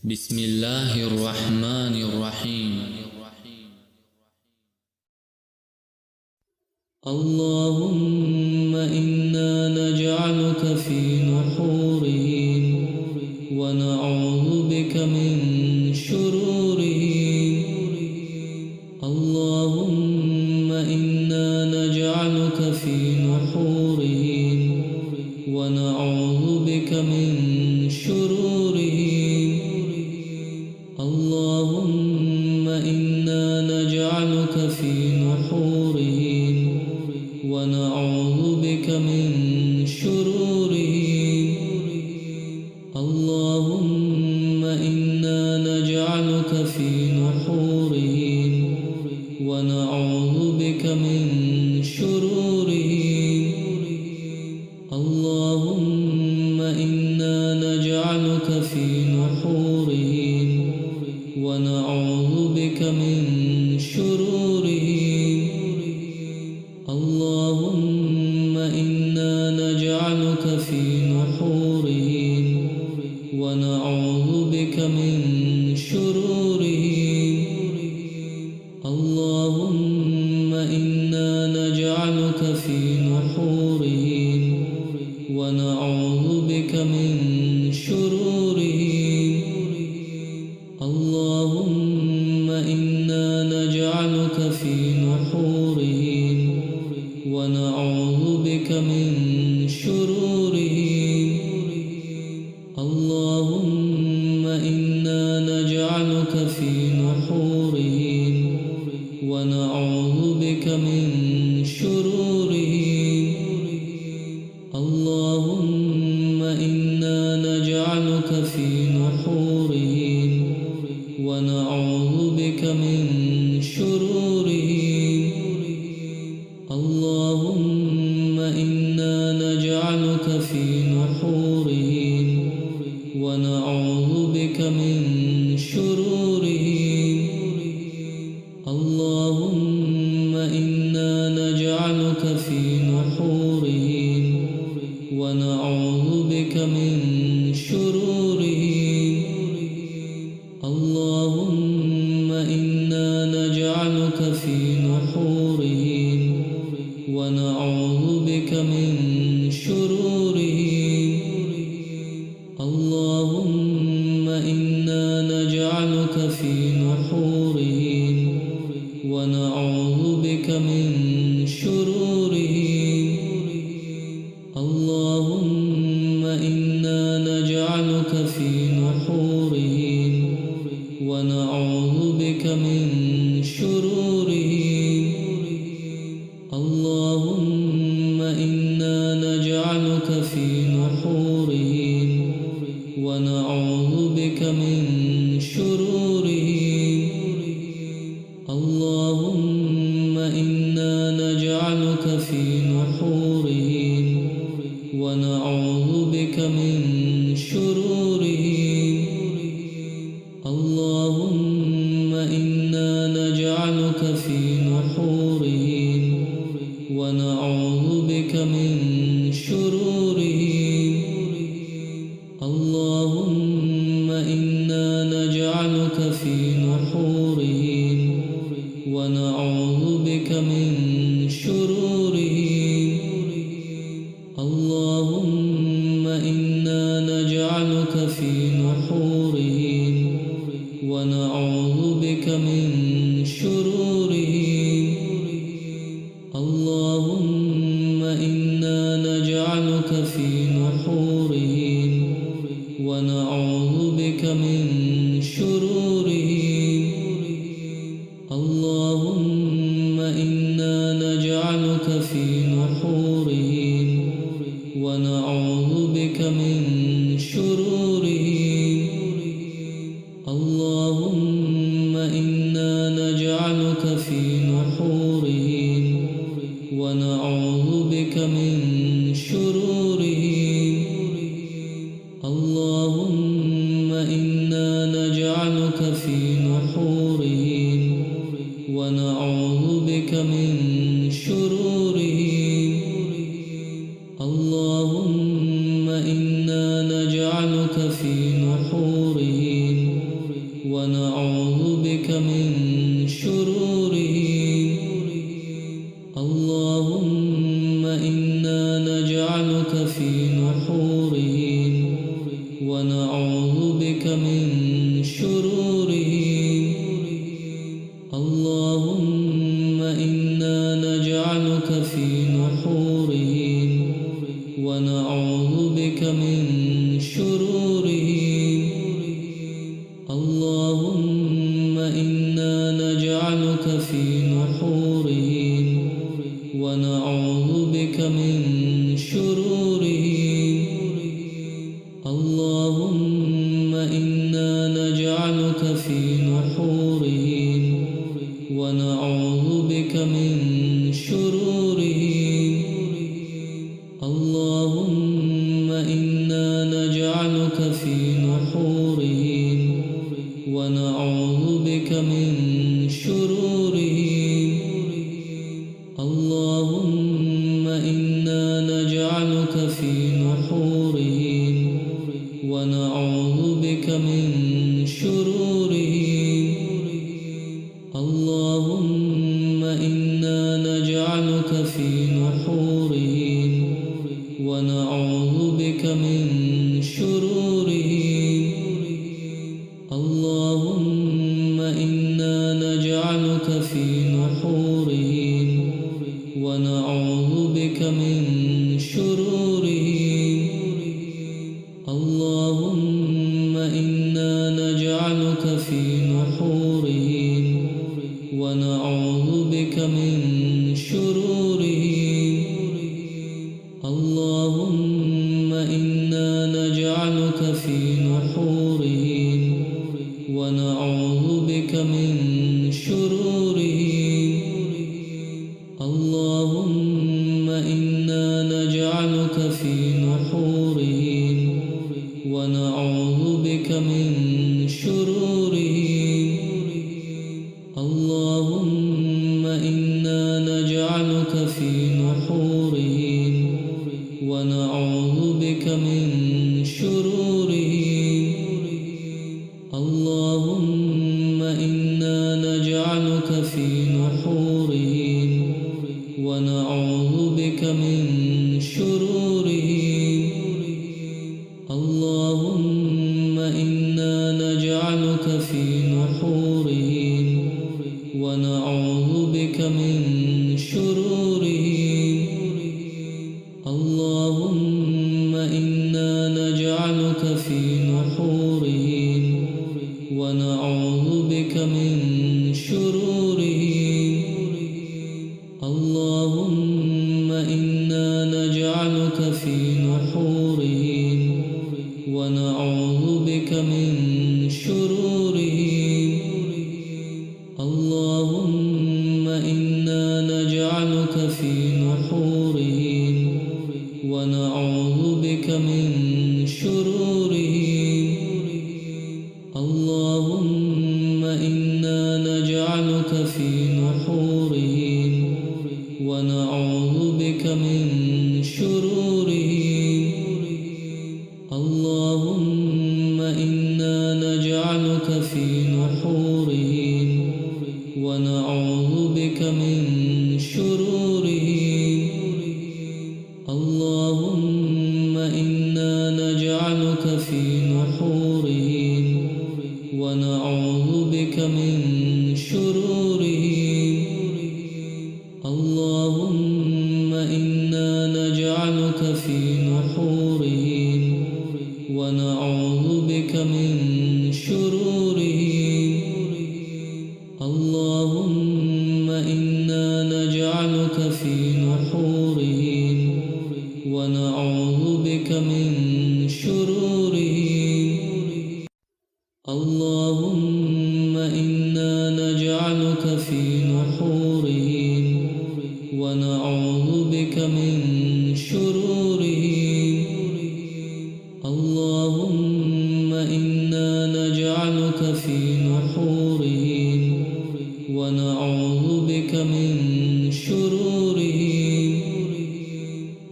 بسم الله الرحمن الرحيم. اللهم إنا نجعلك في نحورهم ونعوذ بك من شرورهم. اللهم إنا نجعلك في نحورهم ونعوذ بك من شرورهم. اللهم إنا نجعلك في نحورهم ونعوذ بك من شرورهم. اللهم إنا نجعلك في نحورهم ونعوذ بك من شرورهم. اللهم إنا نجعلك في نحورهم ونعوذ بك من شرورهم. اللهم إنا نجعلك في نحورهم ونعوذ بك من شرورهم. اللهم إنا نجعلك في نحورهم ونعوذ بك من شرورهم. اللهم إنا نجعلك في نحورهم ونعوذ بك من شرورهم. اللهم إنا نجعلك في نحورهم ونعوذ بك من شرورهم. اللهم إنا نجعلك في نحورهم ونعوذ بك من شرورهم. اللهم إنا نجعلك في نحورهم ونعوذ بك من شرورهم. اللهم إنا نجعلك في نحورهم ونعوذ بك من شرورهم. اللهم إنا نجعلك في نحورهم ونعوذ بك من شرورهم. اللهم إنا نجعلك في نحورهم ونعوذ بك من شرورهم. اللهم إنا نجعلك في نحورهم ونعوذ بك من شرورهم. اللهم إنا نجعلك في نحورهم ونعوذ بك من شرورهم. اللهم إنا نجعلك في نحورهم ونعوذ بك من شرورهم. اللهم إنا نجعلك في نحورهم ونعوذ بك من شرورهم. اللهم إنا نجعلك في نحورهم ونعوذ بك من شرورهم. اللهم إنا نجعلك في نحورهم ونعوذ بك من شرورهم. اللهم إنا نجعلك في نحورهم ونعوذ بك من شرورهم. اللهم إنا نجعلك في نحورهم ونعوذ بك من شرورهم. اللهم إنا نجعلك في نحورهم ونعوذ بك من شرورهم. اللهم إنا بك من شرورهم اللهم إنا نجعلك في نحورهم ونعوذ بك من شرورهم اللهم إنا نجعلك في نحورهم ونعوذ بك من شرورهم اللهم إنا نجعلك في نحورهم ونعوذ بك من شرورهم اللهم إنا نجعلك في نحورهم ونعوذ بك من شرورهم اللهم إنا نجعلك في نحورهم ونعوذ بك من شرورهم اللهم إنا نجعلك في نحورهم ونعوذ بك من شرورهم اللهم إنا نجعلك في نحورهم ونعوذ بك من شرورهم اللهم إنا نجعلك في نحورهم ونعوذ بك من شرورهم اللهم إنا نجعلك في نحورهم ونعوذ بك من شرورهم اللهم إنا نجعلك في نحورهم ونعوذ بك من شرورهم اللهم إنا نجعلك في نحورهم ونعوذ بك من شرورهم اللهم إنا نجعلك في نحورهم ونعوذ بك من شرورهم اللهم إنا نجعلك في نحورهم ونعوذ بك من شرورهم اللهم إنا نجعلك في نحورهم ونعوذ بك من شرورهم اللهم إنا نجعلك في نحورهم ونعوذ بك من شرورهم اللهم إنا نجعلك في نحورهم ونعوذ بك من شرورهم اللهم إنا نجعلك في نحورهم ونعوذ بك من شرورهم اللهم إنا نجعلك في نحورهم ونعوذ بك من شرورهم اللهم إنا نجعلك في نحورهم ونعوذ بك من شرورهم اللهم إنا نجعلك في نحورهم ونعوذ بك من شرورهم اللهم إنا نجعلك في نحورهم ونعوذ بك من شرورهم اللهم إنا نجعلك في نحورهم ونعوذ بك من شرورهم اللهم إنا نجعلك في نحورهم ونعوذ بك من شرورهم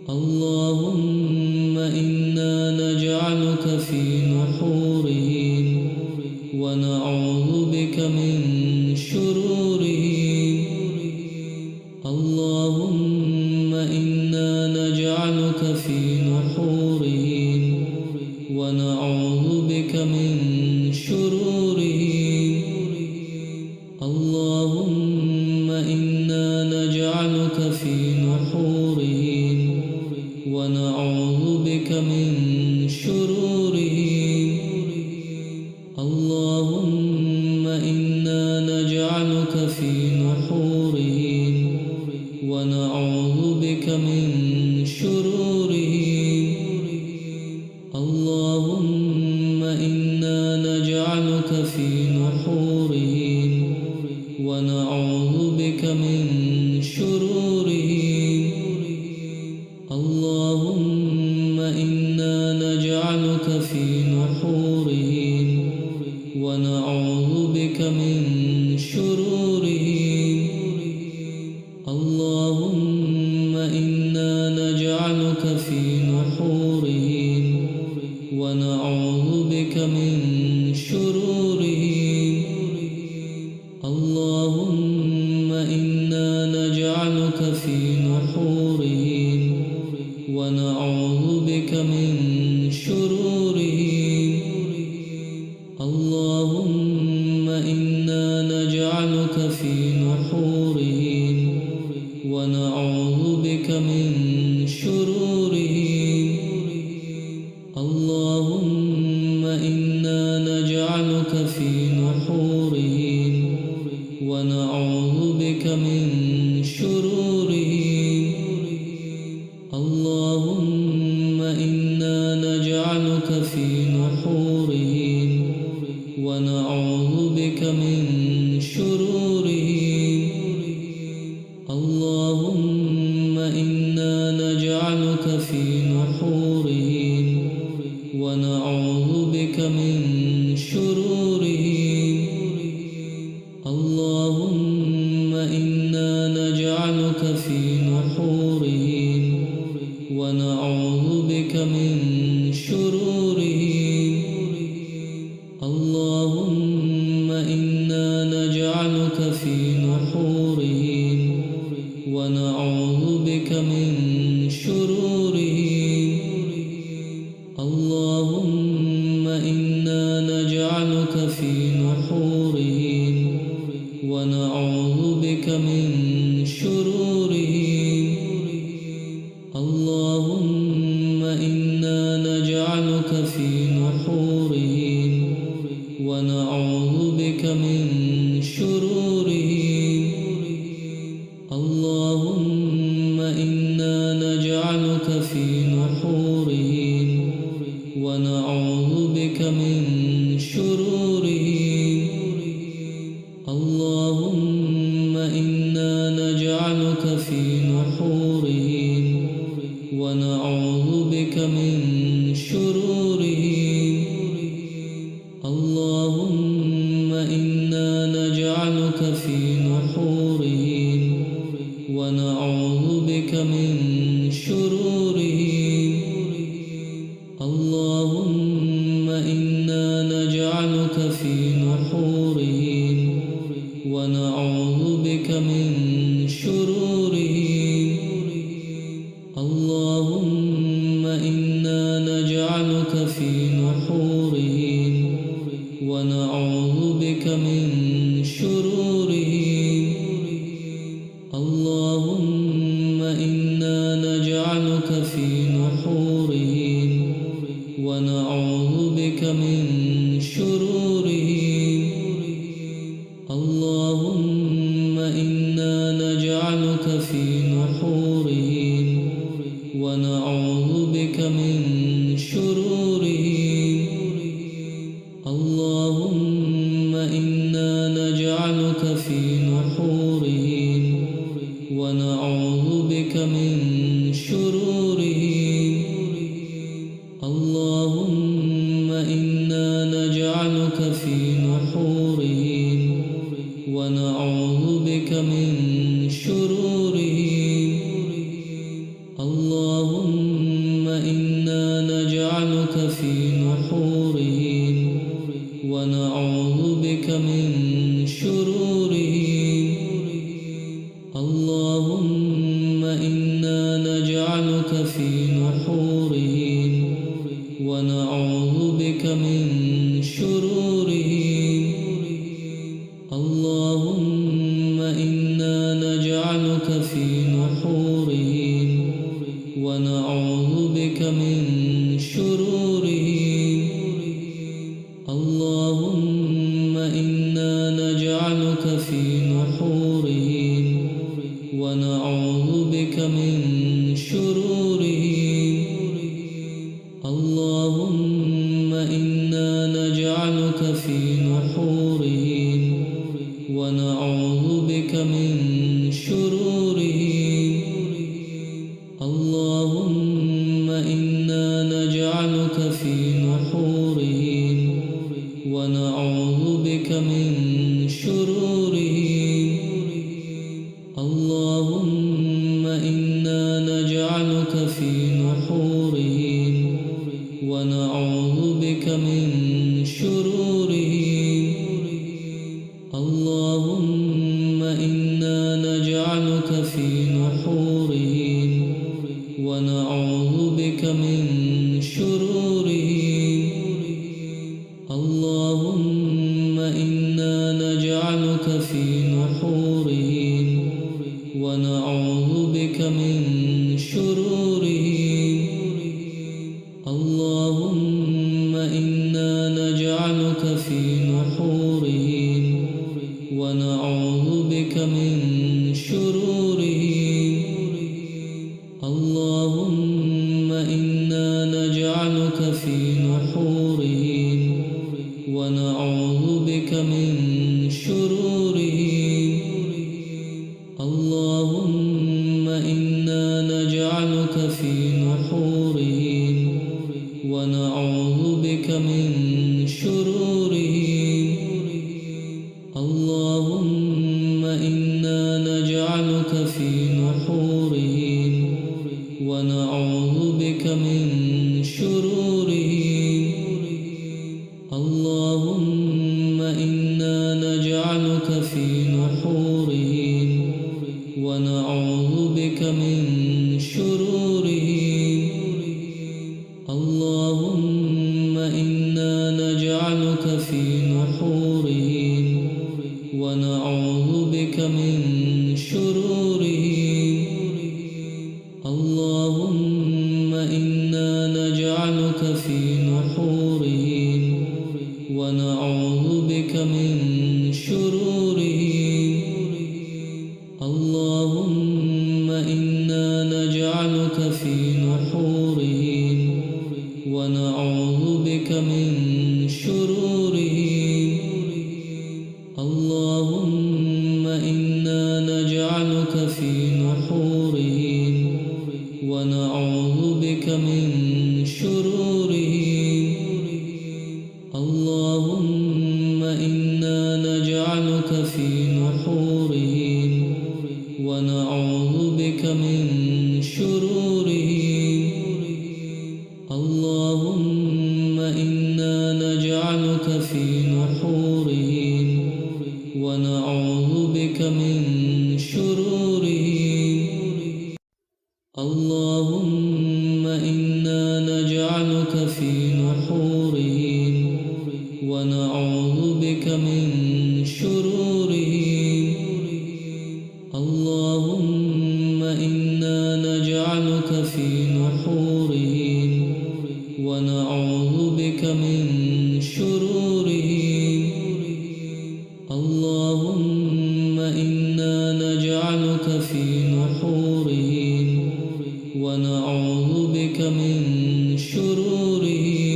اللهم إنا نجعلك في نحورهم ونعوذ بك من شرورهم اللهم إنا نجعلك في نحورهم ونعوذ بك من شرورهم اللهم إنا نجعلك في نحورهم ونعوذ بك من شرورهم اللهم إنا نجعلك في نحورهم ونعوذ بك من شرورهم اللهم إنا نجعلك في نحورهم ونعوذ بك من شرورهم اللهم إنا نجعلك في نحورهم ونعوذ بك من شرورهم اللهم إنا نجعلك في نحورهم ونعوذ بك من شرورهم اللهم إنا نجعلك في نحورهم ونعوذ بك من شرورهم اللهم إنا نجعلك في نحورهم ونعوذ بك من شرورهم اللهم إنا نجعلك في نحورهم ونعوذ بك من شرورهم اللهم إنا نجعلك في نحورهم ونعوذ بك من شرورهم اللهم إنا نجعلك في نحورهم ونعوذ بك من شرورهم اللهم إنا نجعلك في نحورهم ونعوذ بك من شرورهم اللهم إنا نجعلك في نحورهم ونعوذ بك من شرورهم اللهم إنا نجعلك في نحورهم ونعوذ بك من شرورهم اللهم إنا نجعلك في نحورهم ونعوذ بك من شرورهم اللهم إنا نجعلك في نحورهم ونعوذ بك من شرورهم اللهم إنا نجعلك في نحورهم ونعوذ بك من شرورهم اللهم إنا نجعلك في نحورهم ونعوذ بك من شرورهم اللهم إنا نجعلك في نحورهم ونعوذ بك من شرورهم اللهم إنا نجعلك في نحورهم ونعوذ بك من شرورهم اللهم إنا نجعلك في نحورهم ونعوذ بك من شرورهم اللهم إنا نجعلك في نحورهم ونعوذ بك من شرورهم اللهم إنا نجعلك في نحورهم ونعوذ بك من شرورهم اللهم إنا نجعلك في نحورهم ونعوذ بك من شرورهم اللهم إنا نجعلك في نحورهم ونعوذ بك من شرورهم اللهم إنا نجعلك في نحورهم ونعوذ بك من شرورهم اللهم إنا نجعلك في نحورهم ونعوذ بك من شرورهم. اللهم إنا نجعلك في نحورهم ونعوذ بك من شرورهم. اللهم إنا نجعلك في نحورهم ونعوذ بك من شرورهم. اللهم إنا نجعلك في نحورهم ونعوذ بك من شرورهم. اللهم إنا نجعلك في نحورهم ونعوذ بك من شرورهم. اللهم إنا نجعلك في نحورهم ونعوذ بك من شرورهم. اللهم إنا نجعلك في نحورهم ونعوذ بك من شرورهم. اللهم إنا نجعلك في نحورهم ونعوذ بك من شرورهم. اللهم إنا نجعلك في نحورهم ونعوذ بك من شرورهم. اللهم إنا نجعلك في نحورهم ونعوذ بك من شرورهم. اللهم إنا نجعلك في نحورهم ونعوذ بك من شرورهم. اللهم إنا نجعلك في نحورهم ونعوذ بك من شرورهم. اللهم إنا نجعلك في نحورهم ونعوذ بك من شرورهم. اللهم إنا نجعلك في نحورهم ونعوذ بك من شرورهم. اللهم إنا نجعلك في نحورهم ونعوذ بك من شرورهم. اللهم إنا نجعلك في نحورهم ونعوذ بك من شرورهم. اللهم إنا نجعلك في نحورهم ونعوذ بك من شرورهم. اللهم إنا نجعلك في نحورهم ونعوذ بك من شرورهم. اللهم إنا نجعلك في نحورهم ونعوذ بك من شرورهم. اللهم إنا نجعلك في نحورهم ونعوذ بك من شرورهم.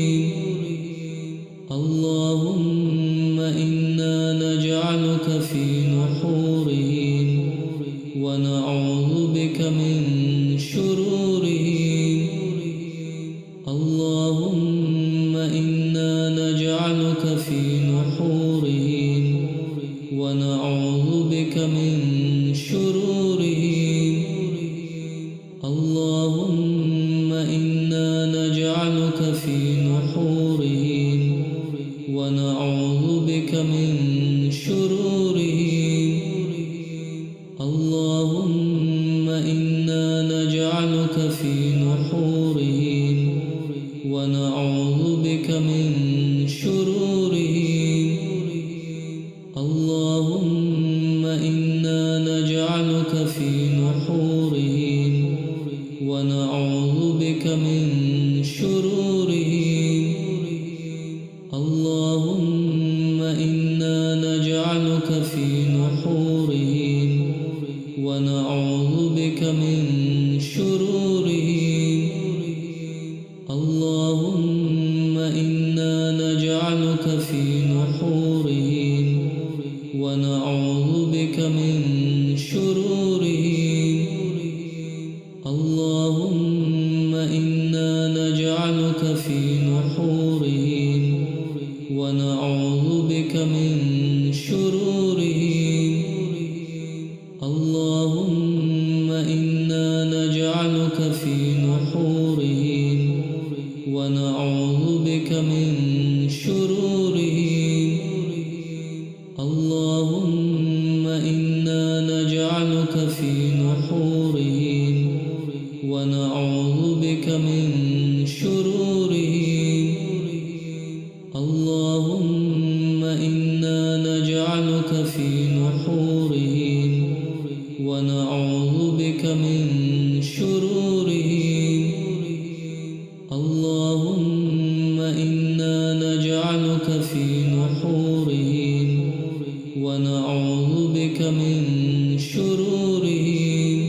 اللهم إنا نجعلك في نحورهم ونعوذ بك من شرورهم. اللهم إنا نجعلك في نحورهم ونعوذ بك من شرورهم. اللهم إنا نجعلك في نحورهم ونعوذ بك من شرورهم. اللهم إنا نجعلك في نحورهم ونعوذ بك من شرورهم. اللهم إنا نجعلك في نحورهم ونعوذ بك من شرورهم. اللهم من شرورهم اللهم إنا نجعلك في نحورهم ونعوذ بك من شرورهم اللهم إنا نجعلك في نحورهم ونعوذ بك من شرورهم اللهم إنا نجعلك في نحورهم ونعوذ بك من شرورهم اللهم إنا نجعلك في نحورهم ونعوذ بك من شرورهم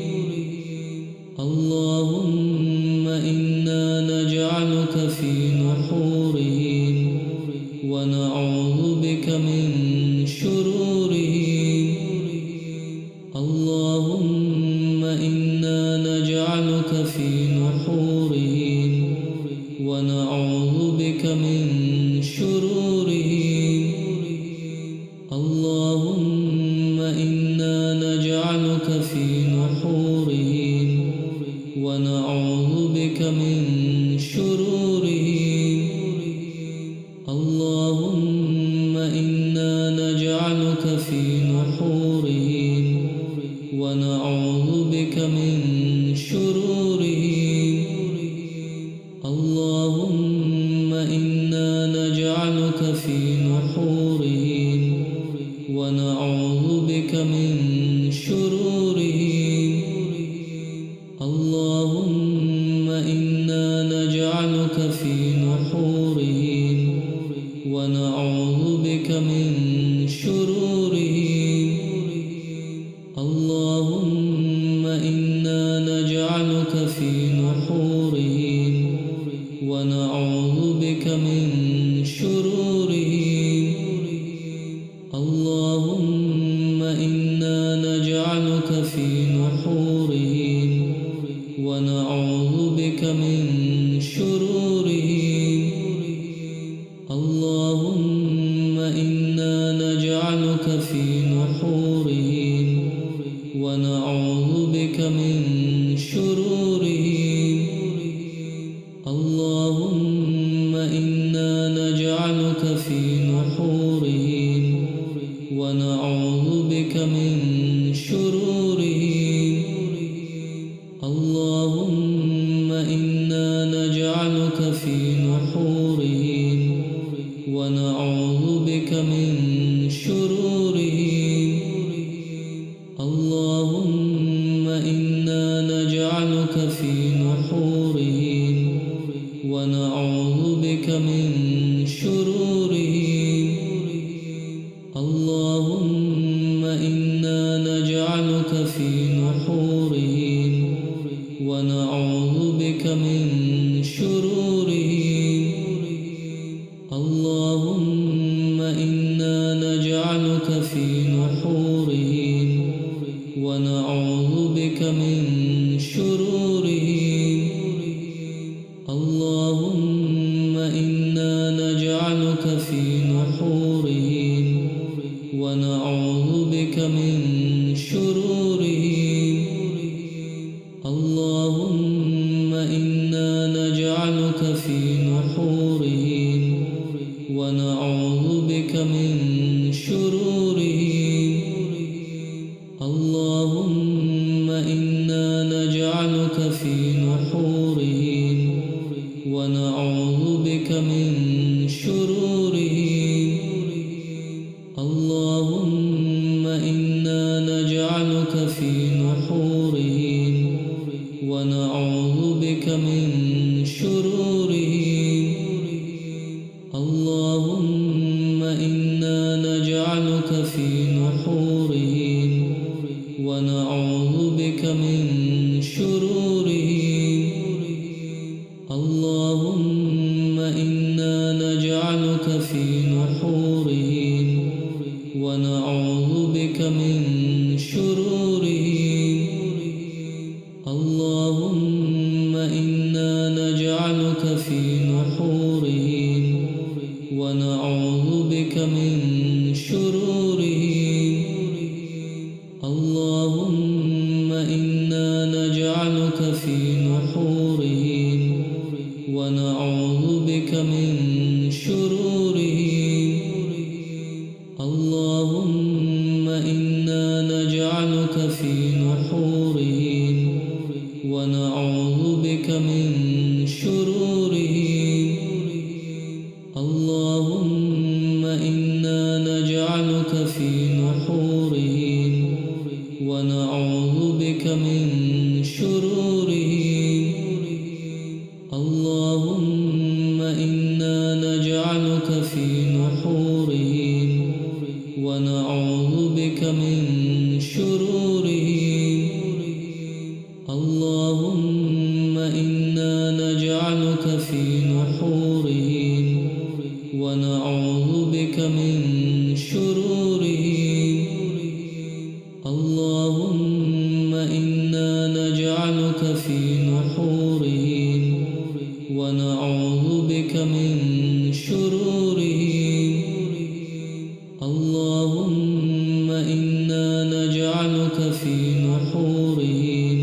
اللهم إنا نجعلك في نحورهم ونعوذ بك من شرورهم اللهم إنا نجعلك في نحورهم ونعوذ بك من شرورهم اللهم إنا نجعلك في نحورهم ونعوذ بك من شرورهم اللهم إنا نجعلك في نحورهم ونعوذ بك من شرورهم اللهم إنا نجعلك في نحورهم ونعوذ بك من شرورهم اللهم إنا نجعلك في نحورهم ونعوذ بك من شرورهم اللهم إنا نجعلك في نحورهم ونعوذ بك من شرورهم اللهم إنا نجعلك في نحورهم ونعوذ بك من شرورهم اللهم إنا نجعلك في نحورهم ونعوذ بك من شرورهم اللهم إنا نجعلك في نحورهم ونعوذ بك من شرورهم اللهم إنا نجعلك في نحورهم ونعوذ بك من شرورهم اللهم إنا نجعلك في نحورهم ونعوذ بك من شرورهم اللهم إنا نجعلك في نحورهم ونعوذ بك من شرورهم اللهم إنا نجعلك في نحورهم ونعوذ بك من شرورهم اللهم إنا نجعلك في نحورهم ونعوذ بك من شرورهم اللهم إنا نجعلك في نحورهم ونعوذ بك من شرورهم اللهم إنا نجعلك في نحورهم ونعوذ بك من شرورهم اللهم إنا نجعلك في نحورهم ونعوذ بك من شرورهم اللهم إنا نجعلك في نحورهم ونعوذ بك من شرورهم اللهم إنا نجعلك في نحورهم ونعوذ بك من شرورهم اللهم إنا نجعلك في نحورهم ونعوذ بك من شرورهم نجعلك في نحورهم ونعوذ بك من شرورهم اللهم إنا نجعلك في نحورهم ونعوذ بك من شرورهم اللهم إنا نجعلك في نحورهم ونعوذ بك من شرورهم اللهم إنا نجعلك في نحورهم ونعوذ بك من شرورهم اللهم إنا نجعلك في نحورهم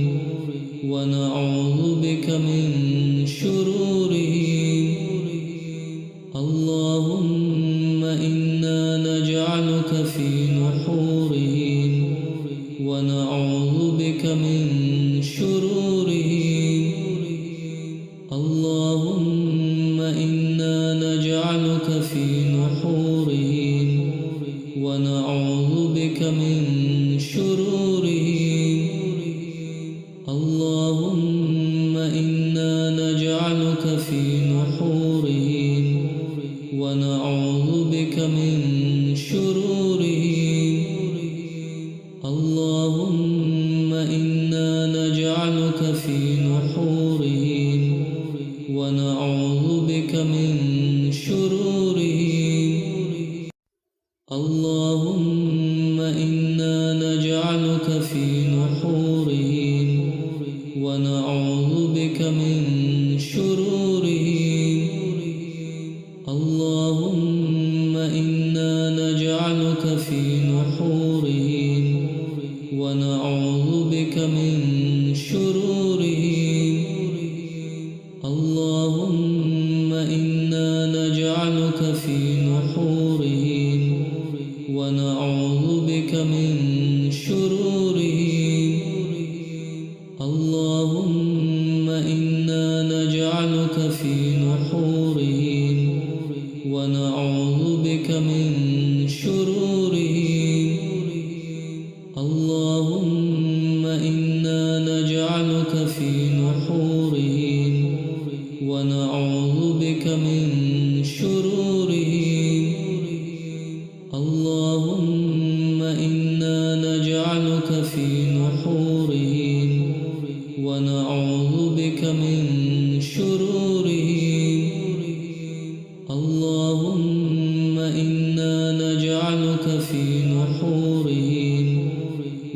ونعوذ بك من شرورهم اللهم إنا نجعلك في نحورهم ونعوذ بك من شرورهم اللهم إنا نجعلك في نحورهم ونعوذ بك من شرورهم اللهم إنا نجعلك في نحورهم ونعوذ بك من شرورهم اللهم إنا نجعلك في نحورهم ونعوذ بك من شرورهم اللهم إنا نجعلك في نحورهم ونعوذ بك من شرورهم اللهم إنا نجعلك في نحورهم ونعوذ بك من شرورهم اللهم إنا نجعلك في نحورهم ونعوذ بك من شرورهم اللهم إنا نجعلك في نحورهم ونعوذ بك من شرورهم اللهم إنا نجعلك في نحورهم ونعوذ بك من شرورهم اللهم إنا نجعلك في نحورهم ونعوذ بك من شرورهم اللهم إنا نجعلك في نحورهم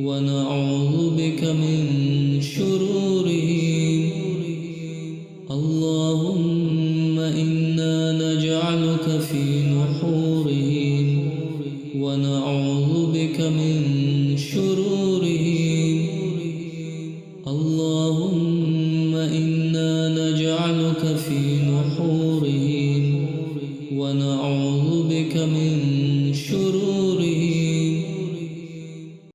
ونعوذ بك من شرورهم اللهم إنا نجعلك في نحورهم ونعوذ بك من